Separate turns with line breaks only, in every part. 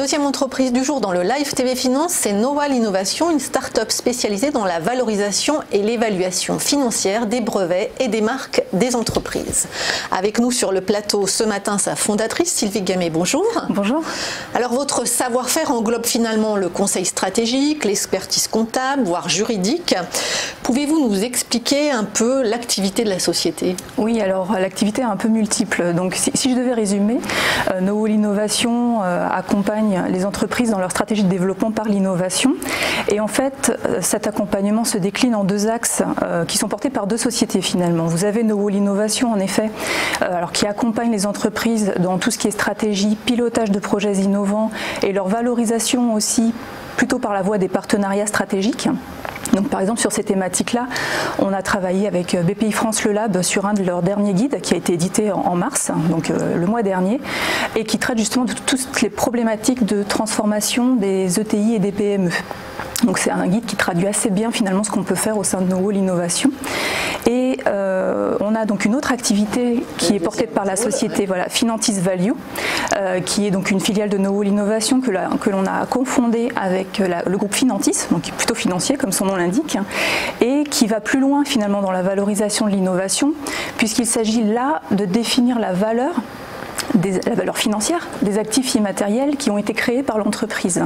deuxième entreprise du jour dans le Live TV Finance, c'est Nowal Innovation, une start-up spécialisée dans la valorisation et l'évaluation financière des brevets et des marques des entreprises. Avec nous sur le plateau ce matin, sa fondatrice Sylvie Gamet, bonjour.
Bonjour.
Alors votre savoir-faire englobe finalement le conseil stratégique, l'expertise comptable, voire juridique. Pouvez-vous nous expliquer un peu l'activité de la société?
Oui, alors l'activité est un peu multiple. Donc si je devais résumer, Nowal Innovation accompagne les entreprises dans leur stratégie de développement par l'innovation. Et en fait, cet accompagnement se décline en deux axes qui sont portés par deux sociétés finalement. Vous avez Nowal Innovation en effet, alors qui accompagne les entreprises dans tout ce qui est stratégie, pilotage de projets innovants et leur valorisation aussi plutôt par la voie des partenariats stratégiques. Donc, par exemple, sur ces thématiques-là, on a travaillé avec BPI France Le Lab sur un de leurs derniers guides qui a été édité en mars, donc le mois dernier, et qui traite justement de toutes les problématiques de transformation des ETI et des PME. Donc c'est un guide qui traduit assez bien finalement ce qu'on peut faire au sein de Nowal Innovation. Et on a donc une autre activité qui est portée par la société Finantis Value, qui est donc une filiale de Nowal Innovation que l'on a confondée avec le groupe Finantis, donc qui est plutôt financier comme son nom l'indique, et qui va plus loin finalement dans la valorisation de l'innovation, puisqu'il s'agit là de définir la valeur financière des actifs immatériels qui ont été créés par l'entreprise.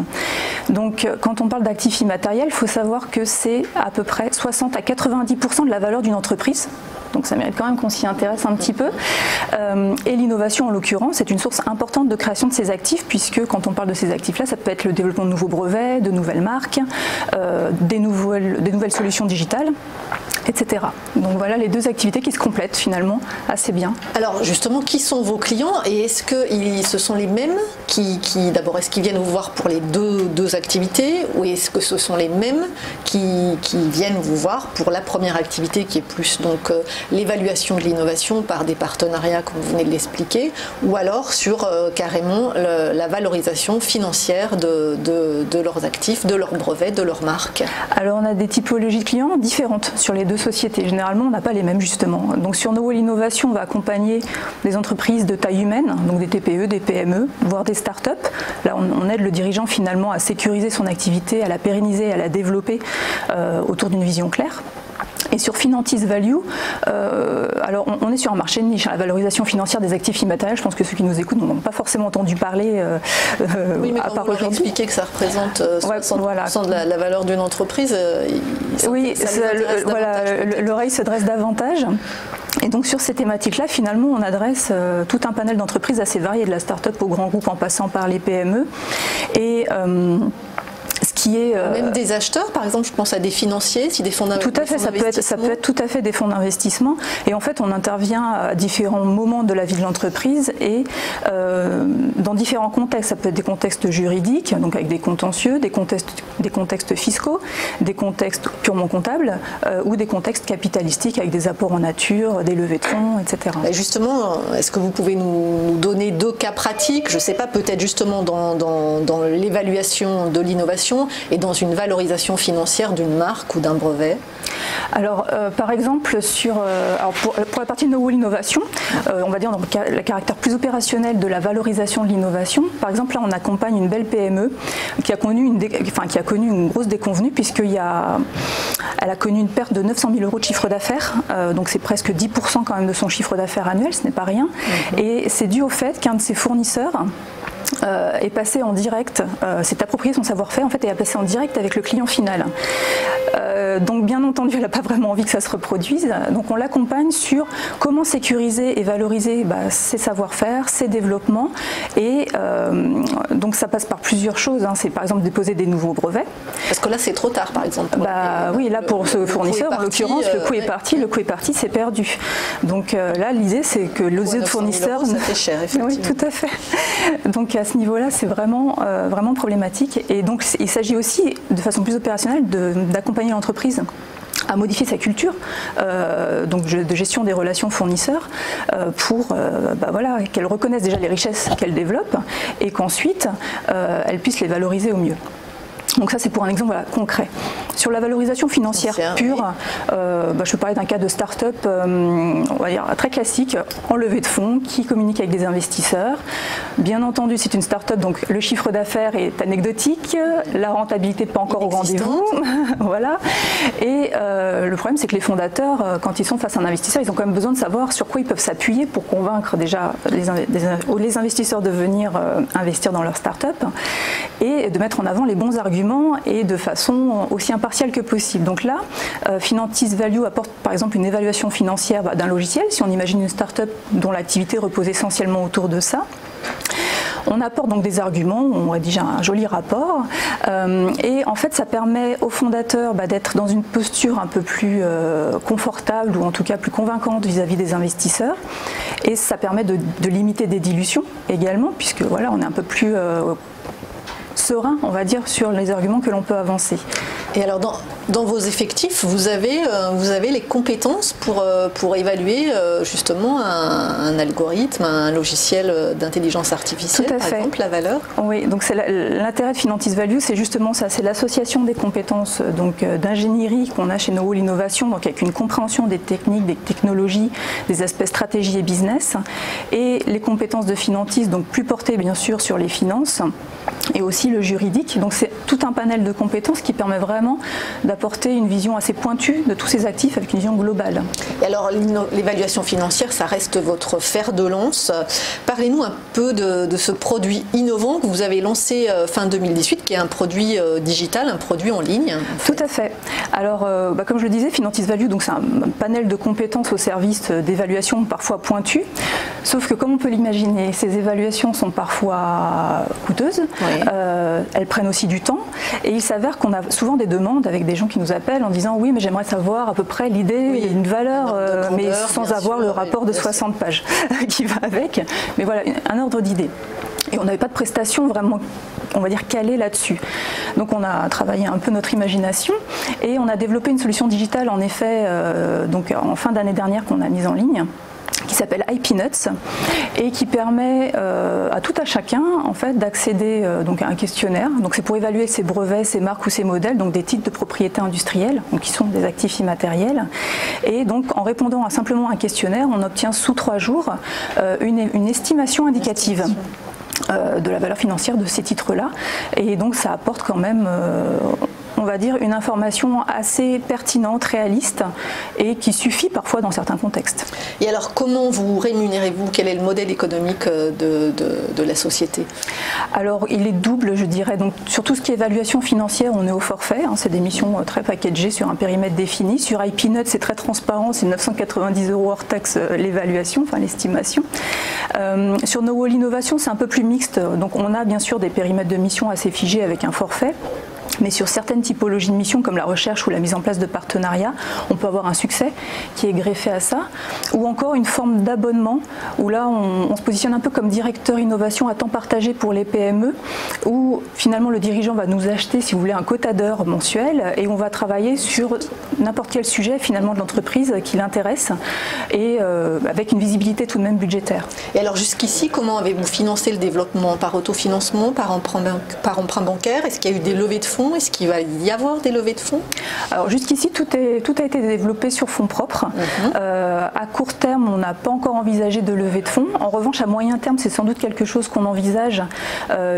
Donc quand on parle d'actifs immatériels, il faut savoir que c'est à peu près 60 à 90% de la valeur d'une entreprise. Donc ça mérite quand même qu'on s'y intéresse un petit peu. Et l'innovation en l'occurrence est une source importante de création de ces actifs, puisque quand on parle de ces actifs-là, ça peut être le développement de nouveaux brevets, de nouvelles marques, des nouvelles solutions digitales, etc. Donc voilà les deux activités qui se complètent finalement assez bien.
Alors justement, qui sont vos clients et est-ce que ce sont les mêmes d'abord, est-ce qu'ils viennent vous voir pour les deux activités ou est-ce que ce sont les mêmes qui viennent vous voir pour la première activité qui est plus donc l'évaluation de l'innovation par des partenariats comme vous venez de l'expliquer, ou alors sur carrément la valorisation financière de leurs actifs, de leurs brevets, de leurs marques?
Alors on a des typologies de clients différentes sur les deux sociétés. Généralement on n'a pas les mêmes justement. Donc sur Nowal Innovation on va accompagner des entreprises de taille humaine, donc des TPE, des PME, voire des startups. Là on aide le dirigeant finalement à sécuriser son activité, à la pérenniser, à la développer autour d'une vision claire. Et sur Finantis Value, alors on est sur un marché de niche, la valorisation financière des actifs immatériels. Je pense que ceux qui nous écoutent n'ont pas forcément entendu parler
oui, mais
à part
aujourd'hui. Vous leur expliquez que ça représente 60% de la valeur d'une entreprise.
Oui, l'oreille se dresse davantage. Et donc sur ces thématiques-là, finalement, on adresse tout un panel d'entreprises assez variées, de la start-up au grand groupe en passant par les PME. Et
même des acheteurs, par exemple, je pense à des financiers, si des fonds d'investissement.
Tout à fait, ça peut être tout à fait des fonds d'investissement. Et en fait, on intervient à différents moments de la vie de l'entreprise et dans différents contextes. Ça peut être des contextes juridiques, donc avec des contentieux, des contextes fiscaux, des contextes purement comptables ou des contextes capitalistiques avec des apports en nature, des levées de fonds, etc.
Et justement, est-ce que vous pouvez nous donner deux cas pratiques? Je ne sais pas, peut-être justement dans l'évaluation de l'innovation et dans une valorisation financière d'une marque ou d'un brevet?
Alors, par exemple, pour la partie de Nowal Innovation, on va dire dans le caractère plus opérationnel de la valorisation de l'innovation. Par exemple, là, on accompagne une belle PME qui a connu une grosse déconvenue puisqu'elle a connu une perte de 900 000 € de chiffre d'affaires. Donc, c'est presque 10% quand même de son chiffre d'affaires annuel, ce n'est pas rien. Et c'est dû au fait qu'un de ses fournisseurs est passé en direct, s'est approprié son savoir-faire en fait et a passé en direct avec le client final. Donc bien entendu, elle n'a pas vraiment envie que ça se reproduise. Donc on l'accompagne sur comment sécuriser et valoriser ses savoir-faire, ses développements. Et donc ça passe par plusieurs choses. C'est par exemple déposer des nouveaux brevets.
Parce que là c'est trop tard par exemple.
Oui, là pour ce fournisseur, en l'occurrence, le coût est parti, c'est perdu. Donc là l'idée c'est que les autres fournisseurs...
Ça fait cher, effectivement.
Oui, tout à fait. Donc à ce niveau-là, c'est vraiment problématique. Et donc il s'agit aussi, de façon plus opérationnelle, d'accompagner l'entreprise à modifier sa culture donc de gestion des relations fournisseurs pour qu'elle reconnaisse déjà les richesses qu'elle développe et qu'ensuite elle puisse les valoriser au mieux. Donc ça c'est pour un exemple concret. Sur la valorisation financière pure, je peux parler d'un cas de start-up, on va dire très classique, en levée de fonds, qui communique avec des investisseurs. Bien entendu, c'est une start-up, donc le chiffre d'affaires est anecdotique, la rentabilité n'est pas encore au rendez-vous. Voilà. Et le problème, c'est que les fondateurs, quand ils sont face à un investisseur, ils ont quand même besoin de savoir sur quoi ils peuvent s'appuyer pour convaincre déjà les investisseurs de venir investir dans leur start-up et de mettre en avant les bons arguments et de façon aussi impartiale que possible. Donc là, Finantis Value apporte par exemple une évaluation financière d'un logiciel, si on imagine une start-up dont l'activité repose essentiellement autour de ça. On apporte donc des arguments, on rédige un joli rapport et en fait ça permet aux fondateurs d'être dans une posture un peu plus confortable ou en tout cas plus convaincante vis-à-vis des investisseurs et ça permet de limiter des dilutions également puisque voilà on est un peu plus serein on va dire sur les arguments que l'on peut avancer.
Et alors dans vos effectifs, vous avez les compétences pour évaluer justement un algorithme, un logiciel d'intelligence artificielle, par exemple, la valeur.
Oui, donc l'intérêt de Finantis Value, c'est justement ça, c'est l'association des compétences d'ingénierie qu'on a chez No Wall Innovation, donc avec une compréhension des techniques, des technologies, des aspects stratégie et business, et les compétences de Finantis, donc plus portées bien sûr sur les finances, et aussi le juridique. Donc c'est tout un panel de compétences qui permet vraiment d'apporter une vision assez pointue de tous ces actifs avec une vision globale.
Et alors l'évaluation financière, ça reste votre fer de lance. Parlez-nous un peu de ce produit innovant que vous avez lancé fin 2018, qui est un produit digital, un produit en ligne.
Tout à fait. Alors comme je le disais, Finantis Value, donc c'est un panel de compétences au service d'évaluation parfois pointues. Sauf que comme on peut l'imaginer, ces évaluations sont parfois coûteuses. Oui. Elles prennent aussi du temps et il s'avère qu'on a souvent des demandes avec des gens qui nous appellent en disant oui mais j'aimerais savoir à peu près l'idée, une valeur mais sans avoir le rapport de 60 pages qui va avec, mais voilà un ordre d'idée. Et on n'avait pas de prestations vraiment, on va dire, calées là-dessus. Donc on a travaillé un peu notre imagination et on a développé une solution digitale en effet donc en fin d'année dernière qu'on a mise en ligne, qui s'appelle IPnuts et qui permet à tout à chacun en fait d'accéder donc à un questionnaire. Donc c'est pour évaluer ses brevets, ses marques ou ses modèles, donc des titres de propriété industrielle, donc qui sont des actifs immatériels. Et donc en répondant à simplement un questionnaire, on obtient sous 3 jours une estimation indicative de la valeur financière de ces titres-là. Et donc ça apporte quand même on va dire une information assez pertinente, réaliste et qui suffit parfois dans certains contextes.
Et alors comment vous rémunérez-vous? Quel est le modèle économique de la société?
Alors il est double je dirais, donc sur tout ce qui est évaluation financière on est au forfait, hein, c'est des missions très packagées sur un périmètre défini. Sur IPnuts c'est très transparent, c'est 990 € hors taxe l'évaluation, enfin l'estimation. Sur No Wall Innovation c'est un peu plus mixte, donc on a bien sûr des périmètres de mission assez figés avec un forfait. Mais sur certaines typologies de missions comme la recherche ou la mise en place de partenariats, on peut avoir un succès qui est greffé à ça, ou encore une forme d'abonnement où là on se positionne un peu comme directeur innovation à temps partagé pour les PME, où finalement le dirigeant va nous acheter si vous voulez un quota d'heures mensuel et on va travailler sur n'importe quel sujet finalement de l'entreprise qui l'intéresse et avec une visibilité tout de même budgétaire.
Et alors jusqu'ici, comment avez-vous financé le développement? Par autofinancement, par emprunt bancaire? Est-ce qu'il y a eu des levées de fonds? Est-ce qu'il va y avoir des levées de fonds?
Alors jusqu'ici, tout a été développé sur fonds propres. À court terme, on n'a pas encore envisagé de levée de fonds. En revanche, à moyen terme, c'est sans doute quelque chose qu'on envisage,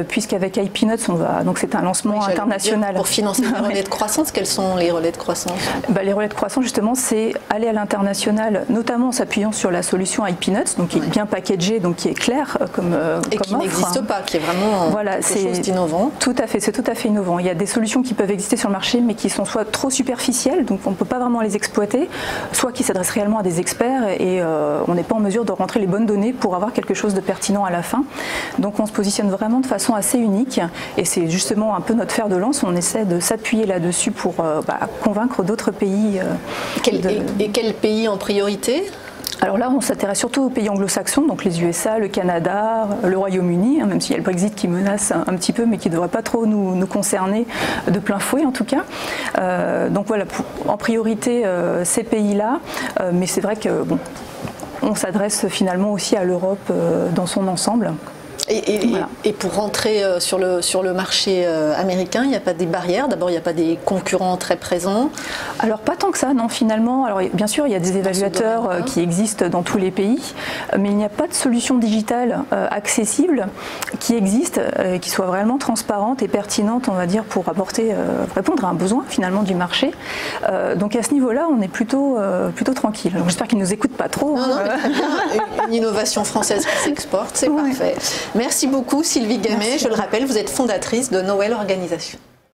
puisqu'avec IPnuts, donc c'est un lancement international.
Pour financer les relais de croissance, quels sont les relais de croissance?
Les relais de croissance, justement, c'est aller à l'international, notamment en s'appuyant sur la solution IPnuts, donc qui est bien packagée, donc qui est claire comme
et qui n'existe pas, qui est vraiment quelque chose d'innovant.
Tout à fait, c'est tout à fait innovant. Il y a des solutions qui peuvent exister sur le marché mais qui sont soit trop superficielles, donc on ne peut pas vraiment les exploiter, soit qui s'adressent réellement à des experts et on n'est pas en mesure de rentrer les bonnes données pour avoir quelque chose de pertinent à la fin. Donc on se positionne vraiment de façon assez unique et c'est justement un peu notre fer de lance, on essaie de s'appuyer là-dessus pour convaincre d'autres pays. Et
quel pays en priorité?
Alors là, on s'intéresse surtout aux pays anglo-saxons, donc les USA, le Canada, le Royaume-Uni, même s'il y a le Brexit qui menace un petit peu, mais qui ne devrait pas trop nous concerner de plein fouet en tout cas. Donc voilà, en priorité ces pays-là, mais c'est vrai que on s'adresse finalement aussi à l'Europe dans son ensemble.
Et pour rentrer sur le marché américain, il n'y a pas des barrières? D'abord, il n'y a pas des concurrents très présents?
Alors pas tant que ça, non, finalement. Alors bien sûr, il y a des évaluateurs qui existent dans tous les pays, mais il n'y a pas de solution digitale accessible qui existe, qui soit vraiment transparente et pertinente, on va dire, pour répondre à un besoin finalement du marché. Donc à ce niveau-là, on est plutôt tranquille. J'espère qu'ils ne nous écoutent pas trop.
Non, mais très bien. Une innovation française qui s'exporte, c'est parfait. Merci beaucoup Sylvie Gamet. Je le rappelle, vous êtes fondatrice de Noël Organisation.